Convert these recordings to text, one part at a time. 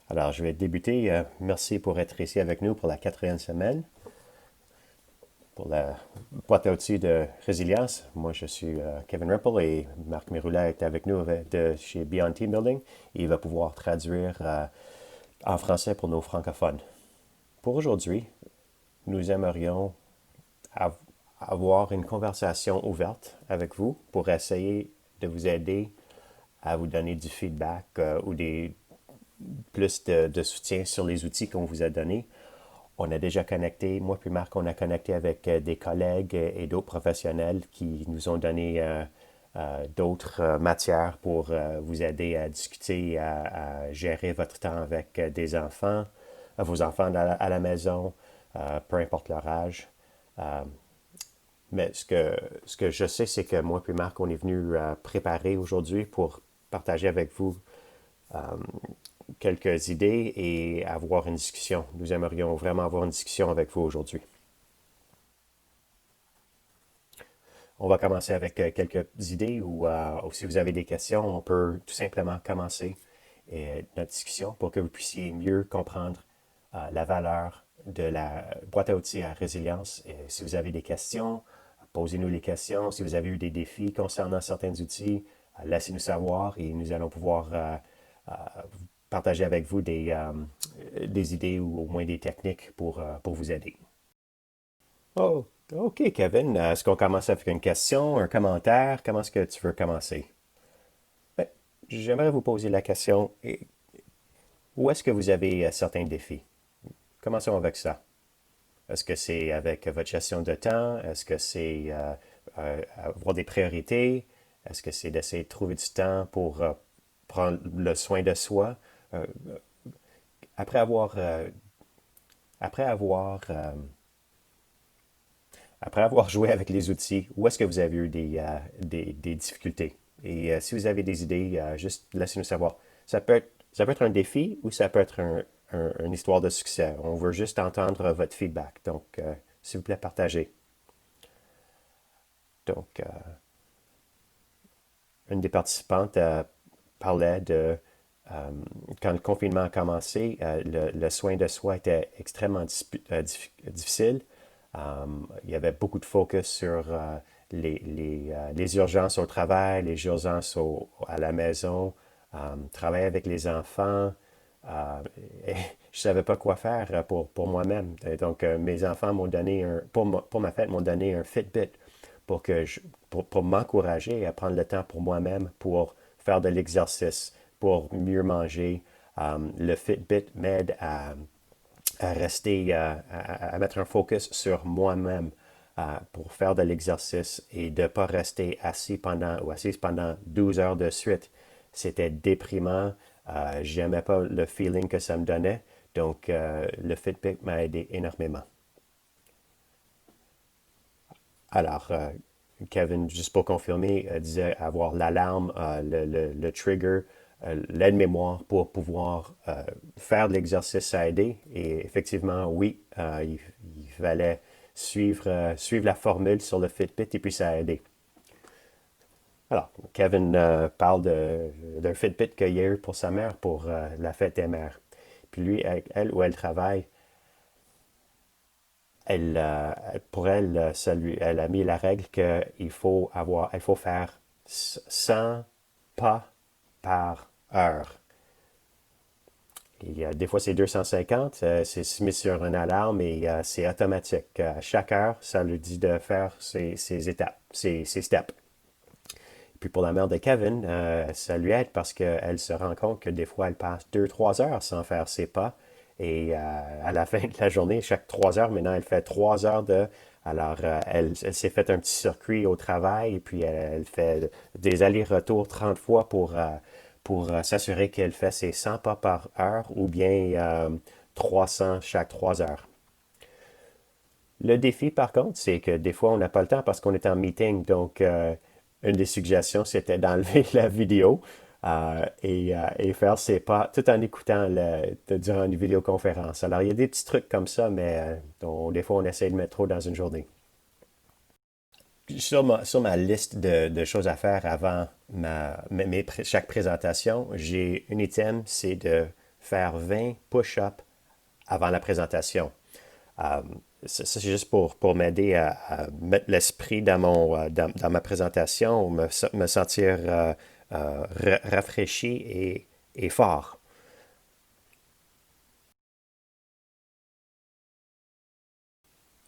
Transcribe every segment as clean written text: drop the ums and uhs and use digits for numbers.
Alors, je vais débuter. Merci pour être ici avec nous pour la quatrième semaine, pour la boîte à outils de résilience. Moi, je suis Kevin Ripple et Marc Miroula est avec nous de chez Beyond Team Building. Il va pouvoir traduire en français pour nos francophones. Pour aujourd'hui, nous aimerions av- avoir une conversation ouverte avec vous pour essayer de vous aider à vous donner du feedback ou plus de soutien sur les outils qu'on vous a donnés. On a déjà connecté, moi puis Marc, on a connecté avec des collègues et d'autres professionnels qui nous ont donné d'autres matières pour vous aider à discuter, à gérer votre temps avec des enfants, vos enfants à la maison, peu importe leur âge. Euh, mais ce que je sais, c'est que moi puis Marc, on est venu préparer aujourd'hui pour partager avec vous quelques idées et avoir une discussion. Nous aimerions vraiment avoir une discussion avec vous aujourd'hui. On va commencer avec quelques idées ou si vous avez des questions, on peut tout simplement commencer notre discussion pour que vous puissiez mieux comprendre la valeur de la boîte à outils à résilience. Et si vous avez des questions, posez-nous les questions. Si vous avez eu des défis concernant certains outils, laissez-nous savoir et nous allons pouvoir partager avec vous des idées ou au moins des techniques pour vous aider. Oh, OK, Kevin. Est-ce qu'on commence avec une question, un commentaire? Comment est-ce que tu veux commencer? Ben, j'aimerais vous poser la question, où est-ce que vous avez certains défis? Commençons avec ça. Est-ce que c'est avec votre gestion de temps? Est-ce que c'est avoir des priorités? Est-ce que c'est d'essayer de trouver du temps pour prendre le soin de soi? Euh, après avoir, euh, après avoir Après avoir joué avec les outils, où est-ce que vous avez eu des difficultés? Et si vous avez des idées, juste laissez-nous savoir. Ça peut être un défi ou ça peut être une histoire de succès. On veut juste entendre votre feedback. Donc, s'il vous plaît, partagez. Donc, une des participantes parlait de quand le confinement a commencé, le soin de soi était extrêmement difficile. Il y avait beaucoup de focus sur les urgences au travail, les urgences à la maison, travailler avec les enfants. Euh, et je savais pas quoi faire pour moi-même. Et donc, mes enfants m'ont donné pour ma fête, m'ont donné un Fitbit pour pour m'encourager à prendre le temps pour moi-même, pour faire de l'exercice, pour mieux manger. Le Fitbit m'aide à rester, à mettre un focus sur moi-même pour faire de l'exercice et de ne pas rester assis pendant ou assise pendant 12 heures de suite. C'était déprimant. J'aimais pas le feeling que ça me donnait. Donc, le Fitbit m'a aidé énormément. Alors, Kevin, juste pour confirmer, disait avoir l'alarme, le trigger, l'aide-mémoire pour pouvoir faire de l'exercice, ça a aidé. Et effectivement, oui, il fallait suivre la formule sur le Fitbit et puis ça a aidé. Alors, Kevin parle d'un Fitbit qu'il y a eu pour sa mère pour la fête des mères. Puis lui, elle où elle travaille, pour elle, elle a mis la règle il faut faire 100 pas par heure. Et, des fois, c'est 250, c'est mis sur une alarme et c'est automatique. À chaque heure, ça lui dit de faire ses étapes, ses steps. Puis pour la mère de Kevin, ça lui aide parce qu'elle se rend compte que des fois, elle passe 2, 3 heures sans faire ses pas. Et à la fin de la journée, chaque 3 heures, maintenant, elle fait 3 heures de... Alors, elle s'est fait un petit circuit au travail et puis elle fait des allers-retours 30 fois pour s'assurer qu'elle fait ses 100 pas par heure ou bien 300 chaque 3 heures. Le défi, par contre, c'est que des fois, on n'a pas le temps parce qu'on est en meeting. Donc, une des suggestions, c'était d'enlever la vidéo et faire ses pas tout en écoutant durant une vidéoconférence. Alors, il y a des petits trucs comme ça, mais des fois, on essaie de mettre trop dans une journée. Sur ma liste de choses à faire avant chaque présentation, j'ai un item, c'est de faire 20 push-ups avant la présentation. Euh, c'est juste pour m'aider à mettre l'esprit dans ma présentation, me sentir rafraîchi et fort.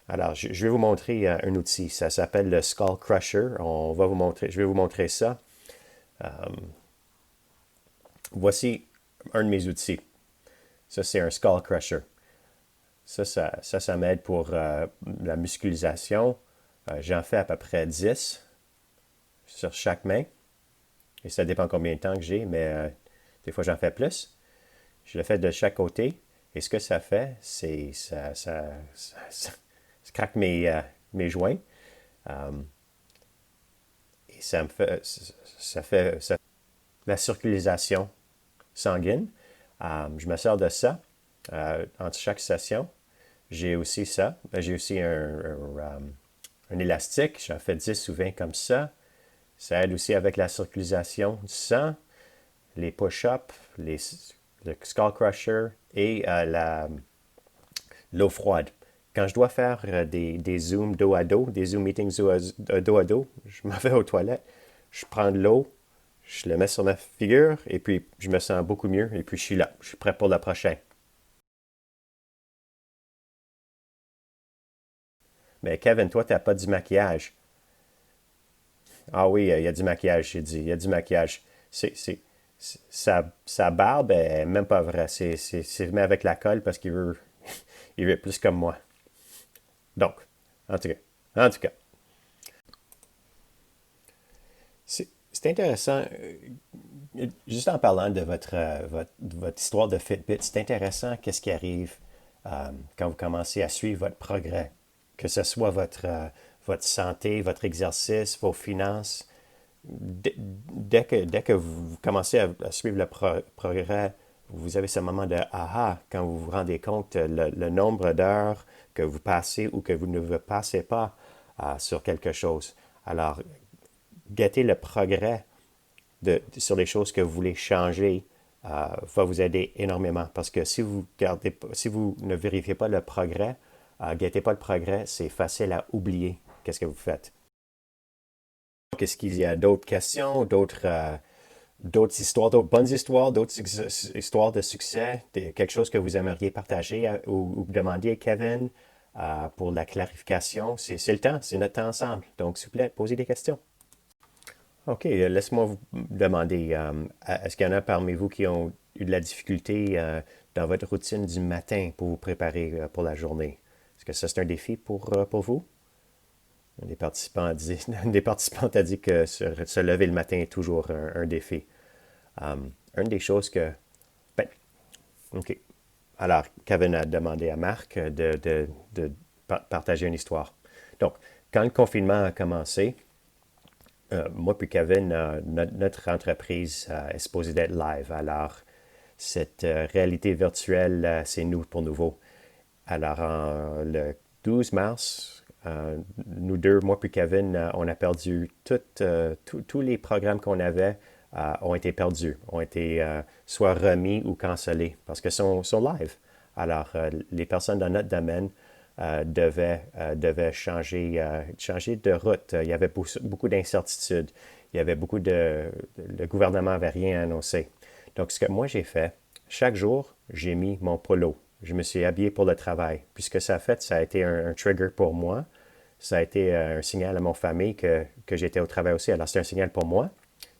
Alors, je vais vous montrer un outil. Ça s'appelle le Skull Crusher. Je vais vous montrer ça. Euh, Voici un de mes outils. Ça, c'est un Skull Crusher. Ça m'aide pour la muscularisation. J'en fais à peu près 10 sur chaque main. Et ça dépend combien de temps que j'ai, mais des fois j'en fais plus. Je le fais de chaque côté. Et ce que ça fait, c'est ça craque mes joints. Euh, et ça fait la circulation sanguine. Je me sers de ça entre chaque session. J'ai aussi ça. J'ai aussi un élastique. J'en fais 10 ou 20 comme ça. Ça aide aussi avec la circulation du sang, les push-ups, le skull crusher et l'eau froide. Quand je dois faire des zooms dos à dos, des zoom meetings dos à dos, je m'en vais aux toilettes, je prends de l'eau, je le mets sur ma figure et puis je me sens beaucoup mieux et puis je suis là, je suis prêt pour le prochain. Mais Kevin, toi, tu n'as pas du maquillage. Ah oui, il y a du maquillage, j'ai dit. Il y a du maquillage. Sa barbe est même pas vraie. C'est met avec la colle parce il veut être plus comme moi. Donc, en tout cas, c'est intéressant. Juste en parlant de votre histoire de Fitbit, c'est intéressant qu'est-ce qui arrive quand vous commencez à suivre votre progrès, que ce soit votre santé, votre exercice, vos finances. Dès que vous commencez à suivre le progrès, vous avez ce moment de aha quand vous vous rendez compte le nombre d'heures que vous passez ou que vous ne passez pas sur quelque chose. Alors, guetter le progrès sur les choses que vous voulez changer va vous aider énormément parce que si vous ne vérifiez pas le progrès, guettez pas le progrès, c'est facile à oublier qu'est-ce que vous faites. Est-ce qu'il y a d'autres questions, d'autres histoires, d'autres bonnes histoires, d'autres histoires de succès, quelque chose que vous aimeriez partager ou demander à Kevin pour la clarification? C'est le temps, c'est notre temps ensemble. Donc, s'il vous plaît, posez des questions. OK, laisse-moi vous demander, est-ce qu'il y en a parmi vous qui ont eu de la difficulté dans votre routine du matin pour vous préparer pour la journée? Est-ce que ça, c'est un défi pour vous? Un des participants a dit que se lever le matin est toujours un défi. Une des choses que... Ben, OK. Alors, Kevin a demandé à Marc de partager une histoire. Donc, quand le confinement a commencé, moi puis Kevin, notre entreprise est supposée d'être live. Alors, cette réalité virtuelle, c'est nous pour nouveau. Alors, le 12 mars, nous deux, moi puis Kevin, on a perdu tous les programmes qu'on avait ont été perdus, ont été soit remis ou cancellés parce que sont live. Alors, les personnes dans notre domaine devaient changer de route. Il y avait beaucoup d'incertitudes. Il y avait le gouvernement n'avait rien annoncé. Donc, ce que moi j'ai fait, chaque jour, j'ai mis mon polo. Je me suis habillé pour le travail. Puis ce que ça a fait, ça a été un trigger pour moi. Ça a été un signal à mon famille que j'étais au travail aussi. Alors, c'était un signal pour moi.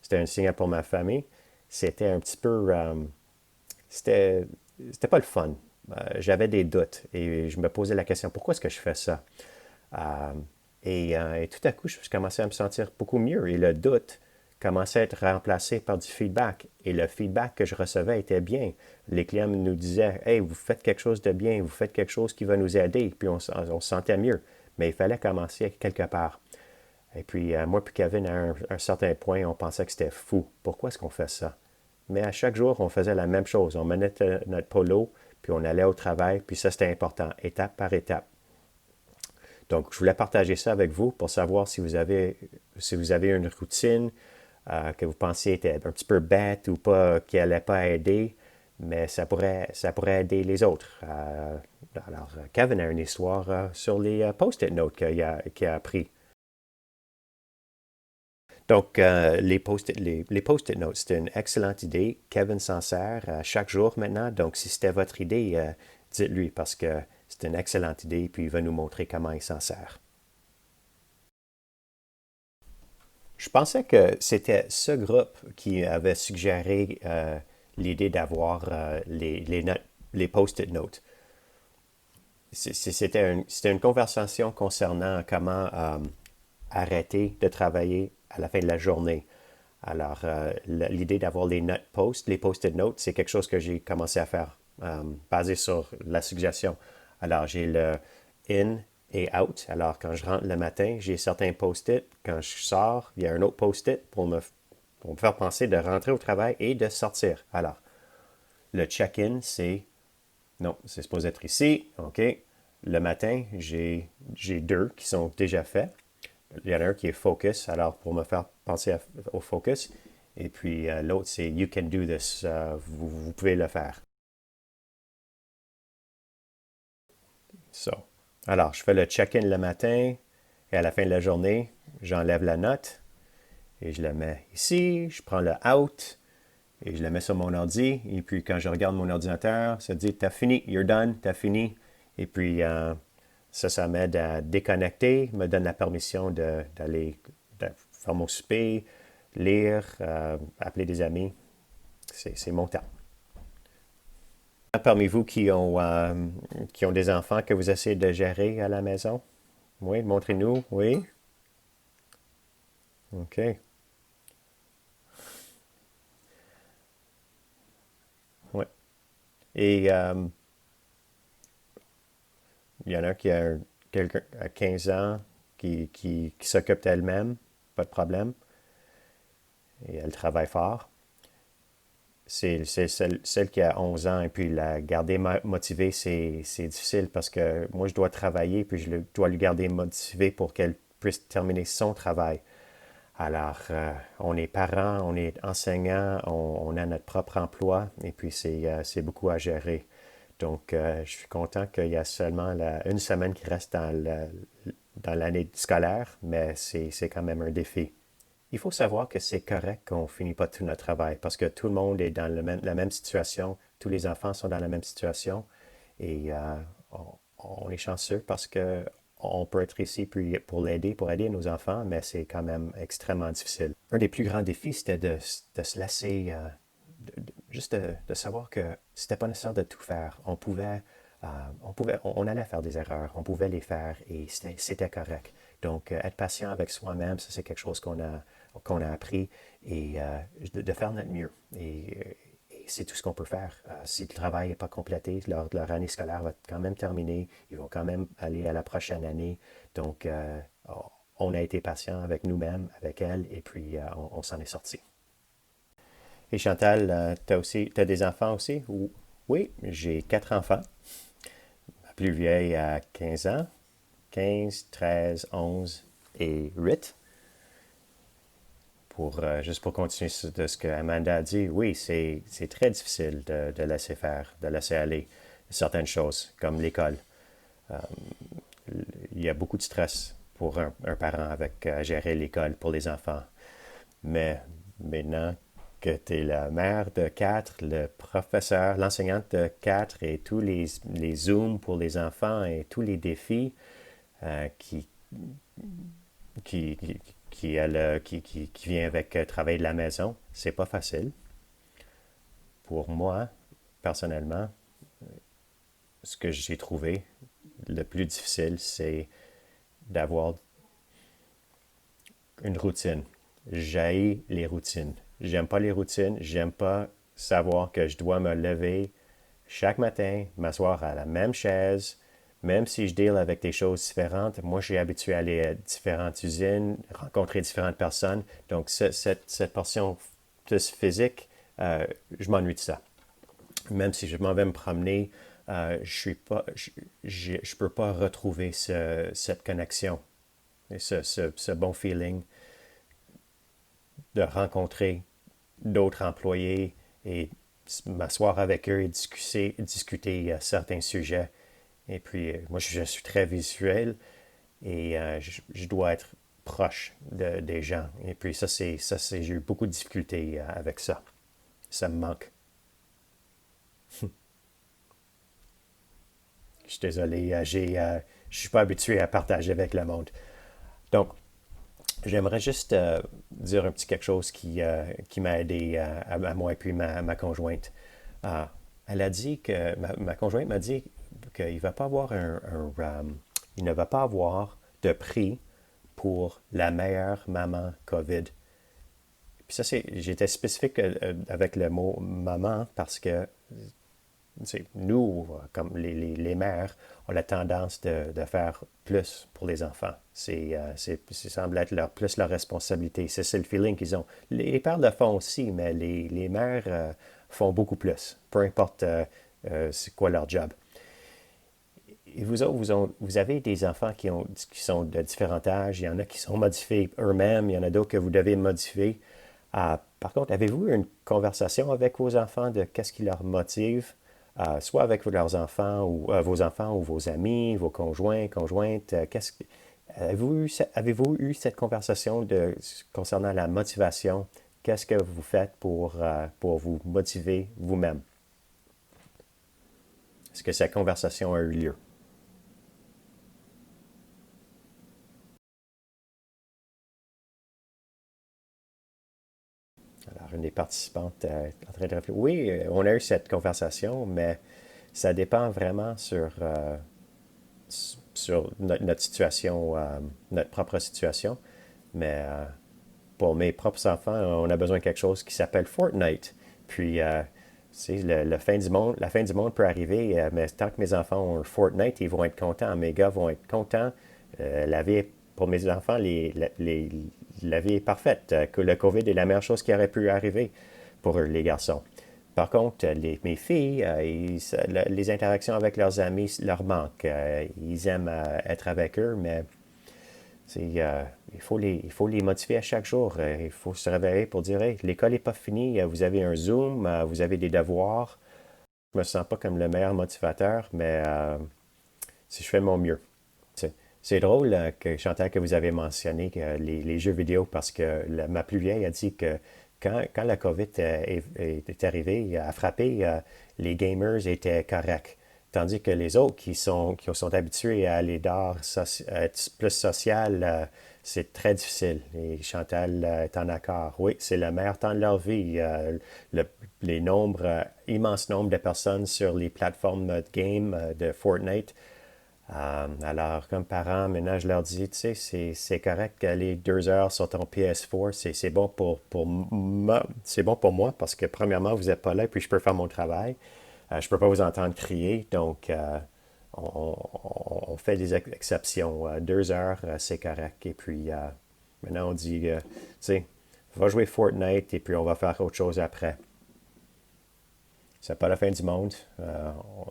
C'était un signal pour ma famille. C'était un petit peu... c'était, c'était pas le fun. J'avais des doutes et je me posais la question, pourquoi est-ce que je fais ça? Euh, et tout à coup, je commençais à me sentir beaucoup mieux et le doute commençait à être remplacé par du feedback. Et le feedback que je recevais était bien. Les clients nous disaient, hey, vous faites quelque chose de bien, vous faites quelque chose qui va nous aider, puis on se sentait mieux. Mais il fallait commencer quelque part. Et puis, moi puis Kevin, à un certain point, on pensait que c'était fou. Pourquoi est-ce qu'on fait ça? Mais à chaque jour, on faisait la même chose. On menait notre polo, puis on allait au travail, puis ça, c'était important, étape par étape. Donc, je voulais partager ça avec vous pour savoir si vous avez une routine que vous pensiez était un petit peu bête ou pas, qui n'allait pas aider. mais ça pourrait aider les autres. Alors, Kevin a une histoire sur les post-it notes qu'il a appris. Donc, les post-it notes, c'est une excellente idée. Kevin s'en sert chaque jour maintenant. Donc, si c'était votre idée, dites-lui parce que c'est une excellente idée, puis il va nous montrer comment il s'en sert. Je pensais que c'était ce groupe qui avait suggéré l'idée d'avoir les post-it notes. C'était une conversation concernant comment arrêter de travailler à la fin de la journée. Alors, l'idée d'avoir les post-it notes, c'est quelque chose que j'ai commencé à faire basé sur la suggestion. Alors, j'ai le in et out. Alors, quand je rentre le matin, j'ai certains post-it. Quand je sors, il y a un autre post-it pour me faire penser de rentrer au travail et de sortir. Alors, le check-in, c'est non, c'est supposé être ici. OK. Le matin, j'ai deux qui sont déjà faits. Il y en a un qui est focus, alors pour me faire penser au focus. Et puis l'autre, c'est you can do this. Vous pouvez le faire. So. Alors, je fais le check-in le matin et à la fin de la journée, j'enlève la note et je la mets ici. Je prends le out et je la mets sur mon ordi. Et puis quand je regarde mon ordinateur, ça dit t'as fini, you're done, t'as fini. Et puis ça m'aide à déconnecter, me donne la permission d'aller faire mon souper, lire, appeler des amis. C'est mon temps. Parmi vous qui ont des enfants que vous essayez de gérer à la maison? Oui, montrez-nous. Oui. OK. Oui. Et il y en a qui a quelqu'un à 15 ans qui s'occupe d'elle-même, pas de problème, et elle travaille fort. C'est celle qui a 11 ans et puis la garder motivée, c'est difficile parce que moi, je dois travailler puis dois lui garder motivée pour qu'elle puisse terminer son travail. Alors, on est parents, on est enseignants, on a notre propre emploi et puis c'est beaucoup à gérer. Donc, je suis content qu'il y a seulement une semaine qui reste dans l'année scolaire, mais c'est quand même un défi. Il faut savoir que c'est correct qu'on ne finit pas tout notre travail parce que tout le monde est dans la même situation, tous les enfants sont dans la même situation et on, on est chanceux parce que on peut être ici pour aider nos enfants, mais c'est quand même extrêmement difficile. Un des plus grands défis, c'était de se laisser, juste de savoir que c'était pas nécessaire de tout faire. On allait faire des erreurs, on pouvait les faire et c'était correct. Donc, être patient avec soi-même, ça c'est quelque chose qu'on a appris et de faire notre mieux. Et c'est tout ce qu'on peut faire. Si le travail n'est pas complété, leur année scolaire va quand même terminer. Ils vont quand même aller à la prochaine année. Donc, on a été patient avec nous-mêmes, avec elle, et puis on s'en est sorti. Et Chantal, t'as des enfants aussi? Oui, j'ai quatre enfants. La plus vieille a 15 ans, 15, 13, 11 et 8. Juste pour continuer de ce que Amanda a dit, oui, c'est très difficile de laisser faire, de laisser aller certaines choses, comme l'école. Il y a beaucoup de stress pour un parent avec gérer l'école pour les enfants. Mais maintenant que tu es la mère de quatre, le professeur, l'enseignante de quatre et tous les Zooms pour les enfants et tous les défis euh, qui, qui, qui, qui vient avec travailler de la maison, c'est pas facile. Pour moi, personnellement, ce que j'ai trouvé le plus difficile, c'est d'avoir une routine. J'haïs les routines. J'aime pas les routines. J'aime pas savoir que je dois me lever chaque matin, m'asseoir à la même chaise, même si je deal avec des choses différentes. Moi, je suis habitué à aller à différentes usines, rencontrer différentes personnes. Donc, cette portion plus physique, je m'ennuie de ça. Même si je m'en vais me promener, je suis pas, je peux pas retrouver cette connexion, et ce bon feeling de rencontrer d'autres employés et m'asseoir avec eux et discuter certains sujets. Et puis, moi, je suis très visuel et je dois être proche des gens. Et puis, j'ai eu beaucoup de difficultés avec ça. Ça me manque. Je suis désolé, je suis pas habitué à partager avec le monde. Donc, j'aimerais juste dire un petit quelque chose qui m'a aidé à moi et puis ma conjointe. Euh, Elle a dit que, ma conjointe m'a dit qu'il va pas avoir il ne va pas avoir de prix pour la meilleure maman COVID. Puis ça, j'étais spécifique avec le mot maman parce que nous, comme les mères, on a la tendance de faire plus pour les enfants. Ça semble être plus leur responsabilité. C'est le feeling qu'ils ont. Les pères le font aussi, mais les mères font beaucoup plus, peu importe c'est quoi leur job. Et vous autres, vous avez des enfants qui sont de différents âges. Il y en a qui sont modifiés eux-mêmes. Il y en a d'autres que vous devez modifier. Par contre, avez-vous eu une conversation avec vos enfants de qu'est-ce qui leur motive, soit avec leurs enfants ou vos enfants ou vos amis, vos conjoints, conjointes? Avez-vous eu cette conversation concernant la motivation? Qu'est-ce que vous faites pour vous motiver vous-même? Est-ce que cette conversation a eu lieu? Alors, une des participantes est en train de réfléchir. Oui, on a eu cette conversation, mais ça dépend vraiment sur notre situation, notre propre situation. Mais pour mes propres enfants, on a besoin de quelque chose qui s'appelle Fortnite. Puis, la fin du monde peut arriver, mais tant que mes enfants ont Fortnite, ils vont être contents. Mes gars vont être contents. La vie, pour mes enfants, la vie est parfaite. Que le COVID est la meilleure chose qui aurait pu arriver pour eux, les garçons. Par contre, mes filles, les interactions avec leurs amis leur manquent. Ils aiment être avec eux, mais il faut les motiver à chaque jour. Il faut se réveiller pour dire, hey, l'école n'est pas finie, vous avez un Zoom, vous avez des devoirs. Je me sens pas comme le meilleur motivateur, mais si je fais de mon mieux. C'est drôle que Chantal que vous avez mentionné les jeux vidéo parce que ma plus vieille a dit que quand la COVID est arrivée, a frappé, les gamers étaient corrects. Tandis que les autres qui sont habitués à aller dehors, être plus social, c'est très difficile. Et Chantal est en accord. Oui, c'est le meilleur temps de leur vie. Le, les nombres, immense nombre de personnes sur les plateformes de game de Fortnite. Alors, comme parent, maintenant, je leur dis, tu sais, c'est correct qu'aller 2 heures sur ton PS4, c'est bon c'est bon pour moi parce que, premièrement, vous n'êtes pas là, puis je peux faire mon travail. Je ne peux pas vous entendre crier, donc on fait des exceptions. 2 heures, c'est correct. Et puis, maintenant, on dit, tu sais, va jouer Fortnite et puis on va faire autre chose après. C'est pas la fin du monde.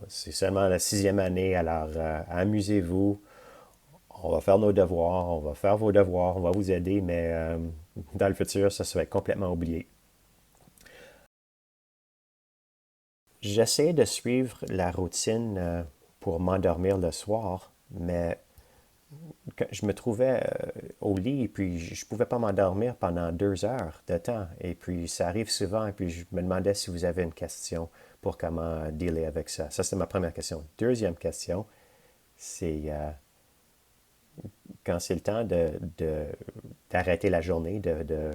C'est seulement la sixième année, alors amusez-vous. On va faire nos devoirs, on va faire vos devoirs, on va vous aider, mais dans le futur, ça va être complètement oublié. J'essaie de suivre la routine pour m'endormir le soir, mais je me trouvais au lit et puis je ne pouvais pas m'endormir pendant 2 heures de temps. Et puis ça arrive souvent et puis je me demandais si vous avez une question pour comment dealer avec ça. Ça, c'est ma première question. Deuxième question, c'est quand c'est le temps d'arrêter la journée, de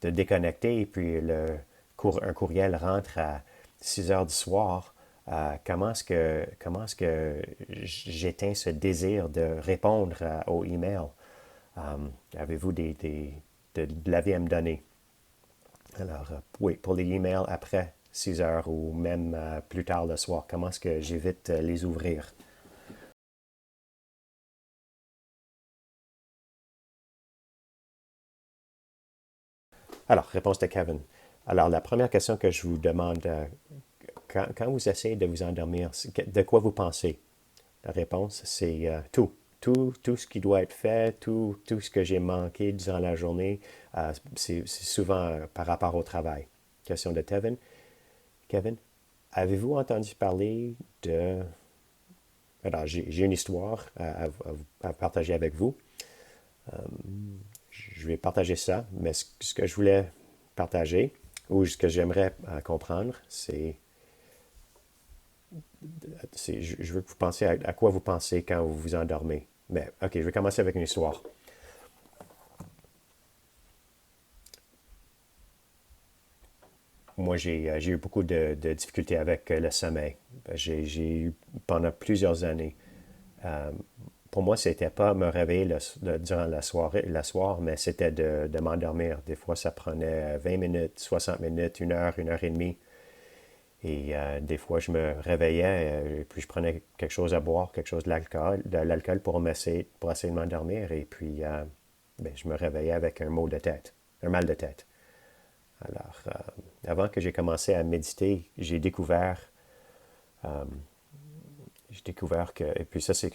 déconnecter et puis un courriel rentre à 6 heures du soir. Comment est-ce que j'éteins ce désir de répondre aux emails? Avez-vous de l'avis à me donner? Alors, oui, pour les emails après 6 heures ou même plus tard le soir, comment est-ce que j'évite les ouvrir? Alors, réponse de Kevin. Alors, la première question que je vous demande, quand vous essayez de vous endormir, de quoi vous pensez? La réponse, c'est tout. Tout ce qui doit être fait, tout ce que j'ai manqué durant la journée, c'est souvent par rapport au travail. Question de Kevin. Kevin, avez-vous entendu parler de... Alors, j'ai une histoire à partager avec vous. Je vais partager ça, mais ce que je voulais partager, ou ce que j'aimerais comprendre, je veux que vous pensiez à quoi vous pensez quand vous vous endormez. Mais, OK, je vais commencer avec une histoire. Moi, j'ai eu beaucoup de difficultés avec le sommeil. J'ai eu pendant plusieurs années. Euh, pour moi, c'était pas me réveiller durant la soirée, le soir, mais c'était de m'endormir. Des fois, ça prenait 20 minutes, 60 minutes, une heure et demie. Et des fois, je me réveillais, puis je prenais quelque chose à boire, quelque chose de l'alcool pour essayer de m'endormir. Et puis, ben, je me réveillais avec un mal de tête, un mal de tête. Alors, avant que j'ai commencé à méditer, j'ai découvert que, et puis ça, c'est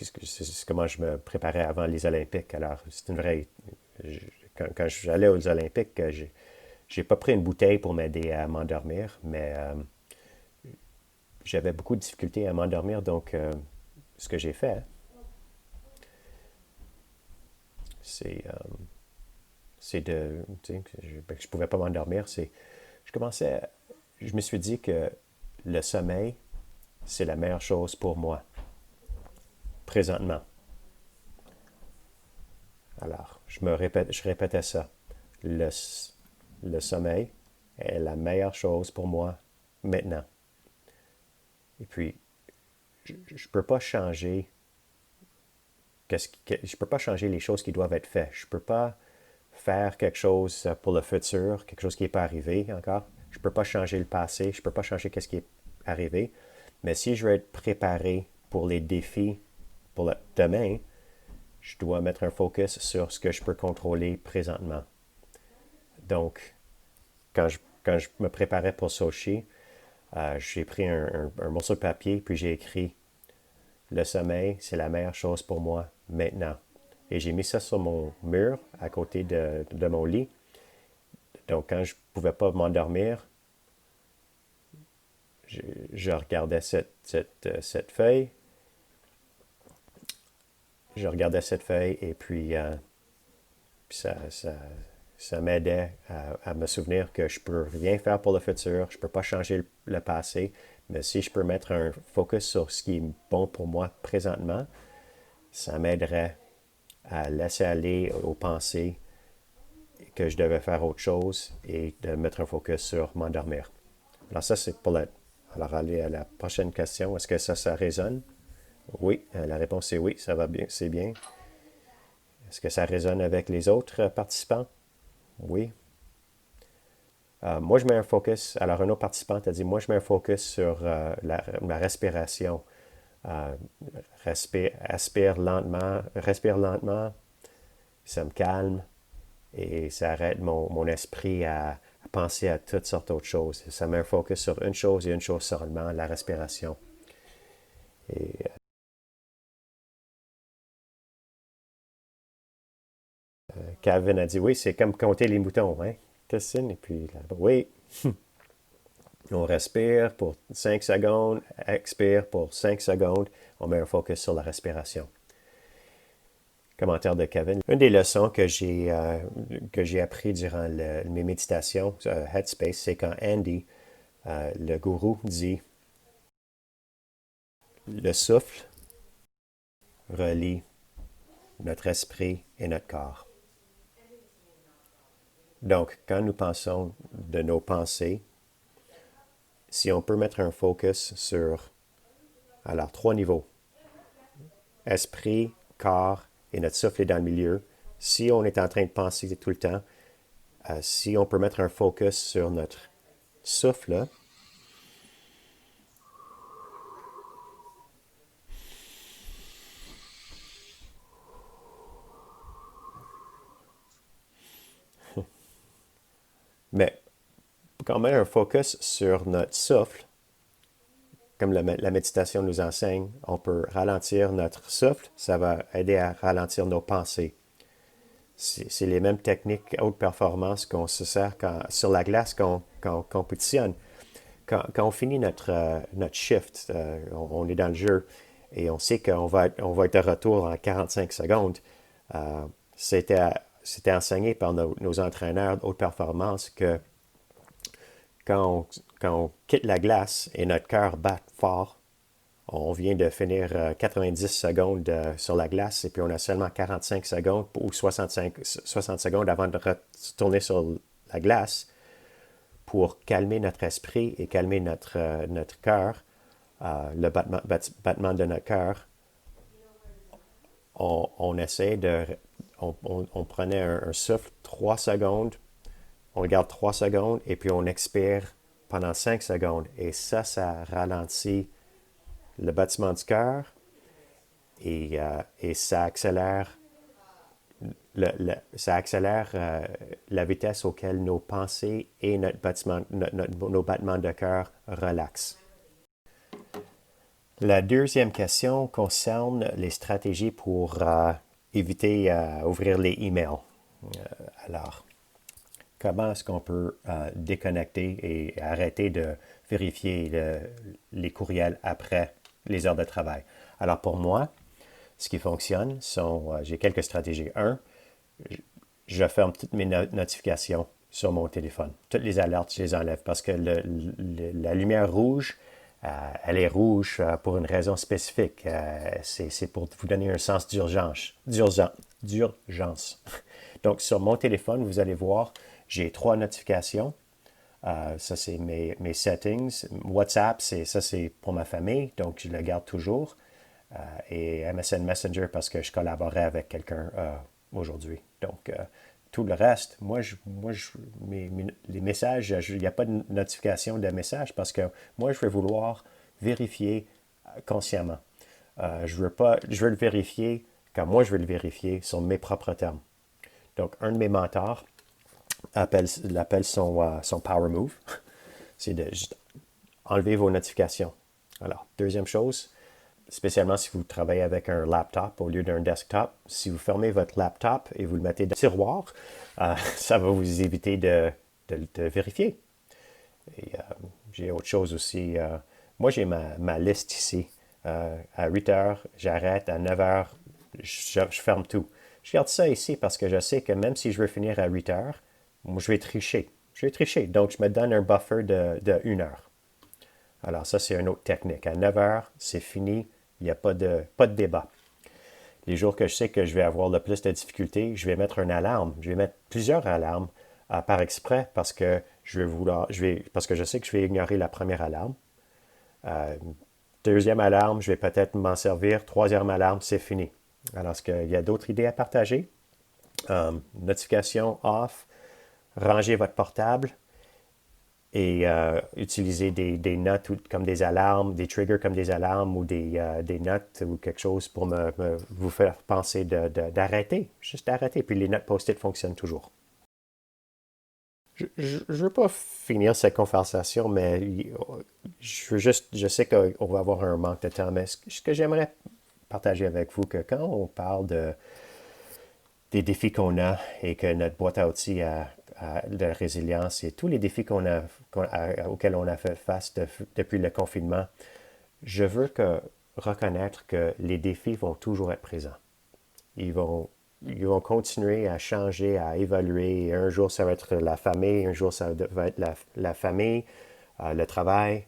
comment je me préparais avant les Olympiques. Alors, c'est une vraie, je- quand j'allais aux Olympiques, j'ai pas pris une bouteille pour m'aider à m'endormir, mais j'avais beaucoup de difficultés à m'endormir, donc ce que j'ai fait, c'est tu sais, je pouvais pas m'endormir, je commençais, je me suis dit que le sommeil, c'est la meilleure chose pour moi, présentement. Alors, je répétais ça. Le, le sommeil est la meilleure chose pour moi maintenant. Et puis, je ne peux pas changer je peux pas changer les choses qui doivent être faites. Je peux pas faire quelque chose pour le futur, quelque chose qui n'est pas arrivé encore. Je peux pas changer le passé, je peux pas changer ce qui est arrivé. Mais si je veux être préparé pour les défis pour demain, je dois mettre un focus sur ce que je peux contrôler présentement. Donc, quand je me préparais pour Sochi, j'ai pris un morceau de papier, puis j'ai écrit le sommeil, c'est la meilleure chose pour moi maintenant. Et j'ai mis ça sur mon mur à côté de mon lit. Donc, quand je ne pouvais pas m'endormir, je regardais cette feuille. Je regardais cette feuille et puis, ça m'aidait à me souvenir que je ne peux rien faire pour le futur, je ne peux pas changer le passé, mais si je peux mettre un focus sur ce qui est bon pour moi présentement, ça m'aiderait à laisser aller aux pensées que je devais faire autre chose et de mettre un focus sur m'endormir. Alors ça, c'est pour la... Alors aller à la prochaine question. Est-ce que ça résonne? Oui, la réponse est oui, ça va bien, c'est bien. Est-ce que ça résonne avec les autres participants? Oui. Moi, je mets un focus. Alors, un autre participant a dit, moi, je mets un focus sur la respiration. Euh, respire lentement, ça me calme et ça arrête mon esprit à penser à toutes sortes d'autres choses. Ça met un focus sur une chose et une chose seulement, la respiration. Et Calvin a dit, oui, c'est comme compter les moutons, hein, Christine? Et puis, oui, on respire pour 5 secondes, expire pour 5 secondes, on met un focus sur la respiration. Commentaire de Kevin. Une des leçons que j'ai appris durant mes méditations, Headspace, c'est quand Andy, le gourou, dit le souffle relie notre esprit et notre corps. Donc, quand nous pensons de nos pensées, si on peut mettre un focus sur, alors, 3 niveaux, esprit, corps et notre souffle est dans le milieu, si on est en train de penser tout le temps, si on peut mettre un focus sur notre souffle, mais quand on met un focus sur notre souffle, comme la méditation nous enseigne, on peut ralentir notre souffle, ça va aider à ralentir nos pensées. C'est les mêmes techniques haute performance qu'on se sert sur la glace quand on compétitionne. quand on finit notre shift, on est dans le jeu et on sait on va être de retour en 45 secondes, euh, c'était, c'était enseigné par nos entraîneurs de haute performance que quand on quitte la glace et notre cœur bat fort, on vient de finir 90 secondes sur la glace et puis on a seulement 45 secondes ou 60 secondes avant de retourner sur la glace pour calmer notre esprit et calmer notre cœur, le battement de notre cœur. On essaie de... On prenait un souffle 3 secondes, on garde 3 secondes et puis on expire pendant 5 secondes. Et ça ralentit le battement du cœur et ça accélère, ça accélère la vitesse auquel nos pensées et nos battements de cœur relaxent. La deuxième question concerne les stratégies pour éviter ouvrir les emails. Alors, comment est-ce qu'on peut déconnecter et arrêter de vérifier les courriels après les heures de travail? Alors pour moi, ce qui fonctionne j'ai quelques stratégies. Un, je ferme toutes mes notifications sur mon téléphone. Toutes les alertes, je les enlève parce que la lumière rouge, elle est rouge pour une raison spécifique. C'est pour vous donner un sens d'urgence. D'urgence. Donc, sur mon téléphone, vous allez voir, j'ai 3 notifications. Ça, c'est mes settings. WhatsApp, ça, c'est pour ma famille, donc je le garde toujours. Et MSN Messenger parce que je collaborais avec quelqu'un aujourd'hui. Donc, tout le reste, les messages, il n'y a pas de notification de messages parce que moi, je vais vouloir vérifier consciemment. Je veux le vérifier quand moi, je veux le vérifier sur mes propres termes. Donc, un de mes mentors appelle son Power Move. C'est de juste enlever vos notifications. Alors, deuxième chose, spécialement si vous travaillez avec un laptop au lieu d'un desktop, si vous fermez votre laptop et vous le mettez dans le tiroir, ça va vous éviter de vérifier. Et j'ai autre chose aussi. Moi, j'ai ma liste ici. À 8 heures, j'arrête. À 9 heures, je ferme tout. Je garde ça ici parce que je sais que même si je veux finir à 8 heures, moi, je vais tricher. Je vais tricher. Donc, je me donne un buffer de 1 heure. Alors, ça, c'est une autre technique. À 9 heures, c'est fini. Il n'y a pas de débat. Les jours que je sais que je vais avoir le plus de difficultés, je vais mettre une alarme. Je vais mettre plusieurs alarmes par exprès parce que parce que je sais que je vais ignorer la première alarme. Deuxième alarme, je vais peut-être m'en servir. Troisième alarme, c'est fini. Alors, est-ce qu'il y a d'autres idées à partager? Notification off, rangez votre portable et utiliser des notes comme des alarmes, des triggers comme des alarmes ou des notes ou quelque chose pour vous faire penser d'arrêter, juste d'arrêter. Puis les notes post-it fonctionnent toujours. Je ne veux pas finir cette conversation, mais je sais qu'on va avoir un manque de temps, mais ce que j'aimerais partager avec vous, que quand on parle des défis qu'on a et que notre boîte à outils de résilience et tous les défis auxquels on a fait face depuis le confinement, je veux reconnaître que les défis vont toujours être présents. Ils vont continuer à changer, à évoluer. Un jour, ça va être la famille, un jour, ça va être la famille, le travail,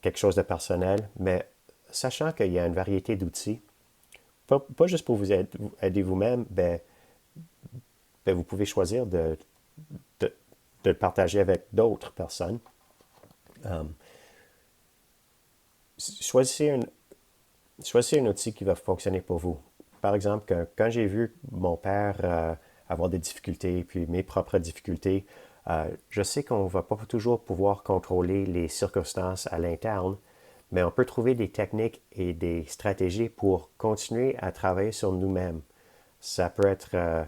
quelque chose de personnel, mais sachant qu'il y a une variété d'outils, pas juste pour vous aider vous-même, ben, vous pouvez choisir de le partager avec d'autres personnes. Choisissez un outil qui va fonctionner pour vous. Par exemple, quand j'ai vu mon père avoir des difficultés, puis mes propres difficultés, je sais qu'on ne va pas toujours pouvoir contrôler les circonstances à l'interne, mais on peut trouver des techniques et des stratégies pour continuer à travailler sur nous-mêmes. Ça peut être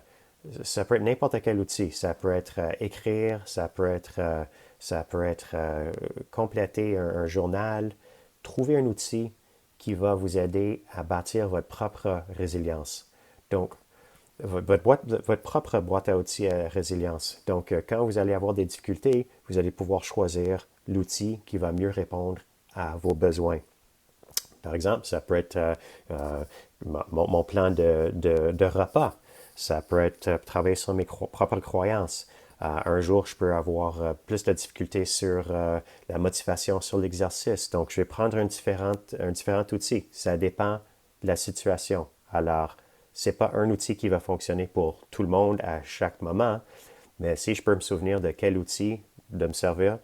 n'importe quel outil. Ça peut être écrire, ça peut être compléter un journal. Trouver un outil qui va vous aider à bâtir votre propre résilience. Donc, votre propre boîte à outils à résilience. Donc, quand vous allez avoir des difficultés, vous allez pouvoir choisir l'outil qui va mieux répondre à vos besoins. Par exemple, ça peut être mon plan de repas. Ça peut être travailler sur mes propres croyances. Un jour, je peux avoir plus de difficultés sur la motivation, sur l'exercice. Donc, je vais prendre un différent outil. Ça dépend de la situation. Alors, c'est pas un outil qui va fonctionner pour tout le monde à chaque moment, mais si je peux me souvenir de quel outil de me servir,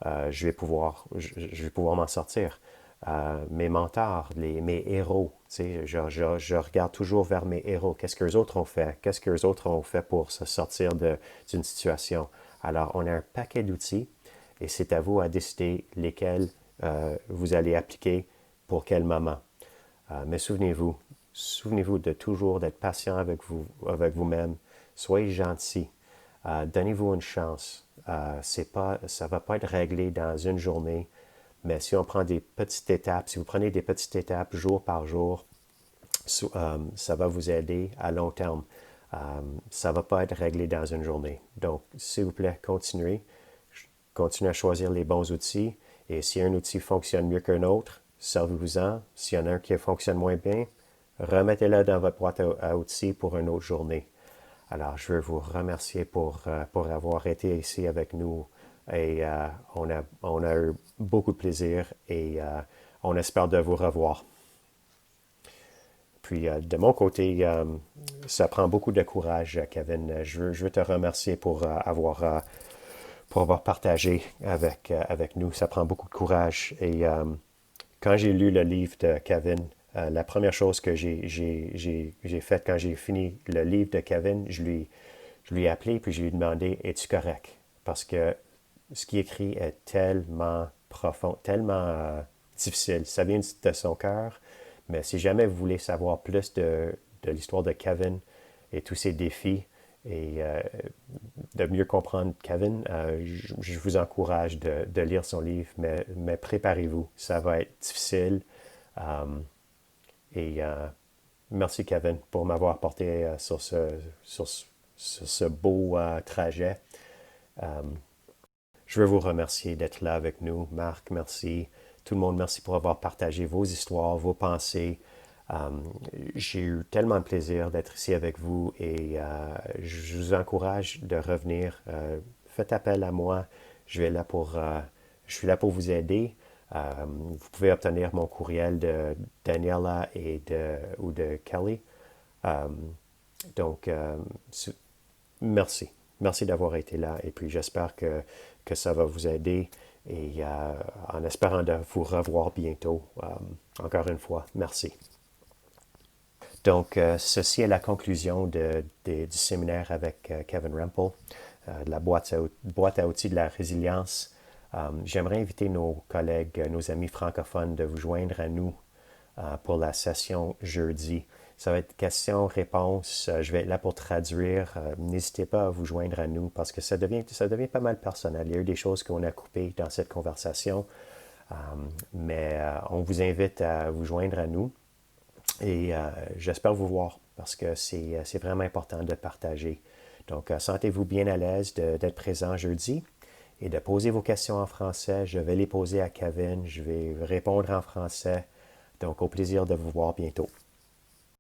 je vais pouvoir m'en sortir. Mes mentors, mes héros, tu sais, je regarde toujours vers mes héros. Qu'est-ce qu'eux autres ont fait? Qu'est-ce qu'eux autres ont fait pour se sortir d'une situation? Alors, on a un paquet d'outils et c'est à vous à décider lesquels vous allez appliquer pour quel moment. Mais souvenez-vous de toujours d'être patient avec vous-même. Soyez gentil. Donnez-vous une chance. Ça ne va pas être réglé dans une journée, mais si on prend des petites étapes, si vous prenez des petites étapes jour par jour, ça va vous aider à long terme. Ça ne va pas être réglé dans une journée. Donc, s'il vous plaît, continuez à choisir les bons outils. Et si un outil fonctionne mieux qu'un autre, servez-vous-en. S'il y en a un qui fonctionne moins bien, remettez-le dans votre boîte à outils pour une autre journée. Alors, je veux vous remercier pour avoir été ici avec nous et on a eu beaucoup de plaisir et on espère de vous revoir. Puis, de mon côté, ça prend beaucoup de courage, Kevin. Je veux te remercier pour avoir partagé avec nous. Ça prend beaucoup de courage. Et quand j'ai lu le livre de Kevin, la première chose que j'ai faite quand j'ai fini le livre de Kevin, je lui ai appelé puis je lui ai demandé, es-tu correct? Parce que ce qui est écrit est tellement profond, tellement difficile. Ça vient de son cœur. Mais si jamais vous voulez savoir plus de l'histoire de Kevin et tous ses défis et de mieux comprendre Kevin, je vous encourage de lire son livre, mais préparez-vous. Ça va être difficile. Euh, et merci Kevin pour m'avoir porté sur ce beau trajet. Je veux vous remercier d'être là avec nous. Marc, merci. Tout le monde, merci pour avoir partagé vos histoires, vos pensées. Euh, j'ai eu tellement de plaisir d'être ici avec vous et je vous encourage de revenir. Faites appel à moi. Je suis là pour vous aider. Vous pouvez obtenir mon courriel de Daniela ou de Kelly. Euh, donc, merci. Merci d'avoir été là et puis j'espère que ça va vous aider et en espérant de vous revoir bientôt. Encore une fois, merci. Donc, ceci est la conclusion du séminaire avec Kevin Rempel, de la boîte à outils de la résilience. J'aimerais inviter nos collègues, nos amis francophones de vous joindre à nous pour la session jeudi. Ça va être questions-réponses. Je vais être là pour traduire. N'hésitez pas à vous joindre à nous parce que ça devient pas mal personnel. Il y a eu des choses qu'on a coupées dans cette conversation, mais on vous invite à vous joindre à nous et j'espère vous voir parce que c'est vraiment important de partager. Donc, sentez-vous bien à l'aise d'être présent jeudi et de poser vos questions en français. Je vais les poser à Kevin. Je vais répondre en français. Donc, au plaisir de vous voir bientôt.